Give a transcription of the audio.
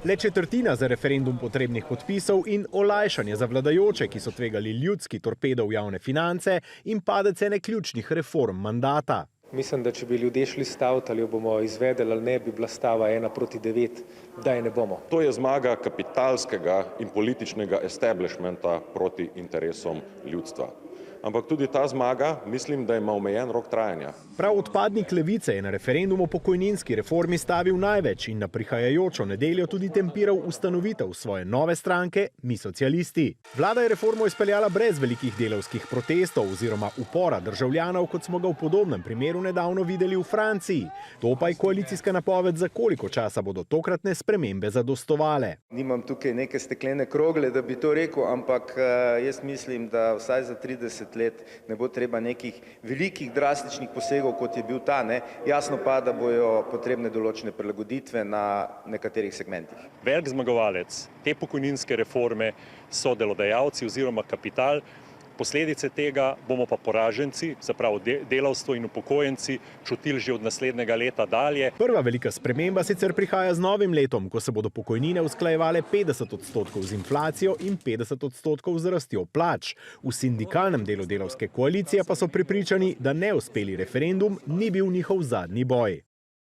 Le četrtina za referendum potrebnih podpisov in olajšanje za vladajoče, ki so tvegali ljudski torpedo v javne finance in padec ene ključnih reform mandata. Mislim, da če bi ljudje šli staviti, ali jo bomo izvedeli ali ne, bi bila stava 1:9, da je ne bomo. To je zmaga kapitalskega in političnega establishmenta proti interesom ljudstva. Ampak tudi ta zmaga, mislim, da ima omejen rok trajanja. Prav odpadnik Levice je na referendum o pokojninski reformi stavil največ in na prihajajočo nedeljo tudi tempiral ustanovitev svoje nove stranke, Mi socialisti. Vlada je reformo izpeljala brez velikih delavskih protestov oziroma upora državljanov, kot smo ga v podobnem primeru nedavno videli v Franciji. To pa je koalicijska napoved, za koliko časa bodo tokratne spremembe zadostovale. Nimam tukaj neke steklene krogle, da bi to rekel, ampak jaz mislim, da vsaj za 30 let ne bo treba nekih velikih drastičnih posegov, kot je bil ta. Jasno pa, da bojo potrebne določene prilagoditve na nekaterih segmentih. Velik zmagovalec te pokojninske reforme so delodajalci oziroma kapital. Posledice tega bomo pa poraženci, se pravi delavstvo in upokojenci, čutili že od naslednjega leta dalje. Prva velika sprememba sicer prihaja z novim letom, ko se bodo pokojnine usklajevale 50% z inflacijo in 50% z rastjo plač. V sindikalnem delu delavske koalicije pa so prepričani, da neuspeli referendum ni bil njihov zadnji boj.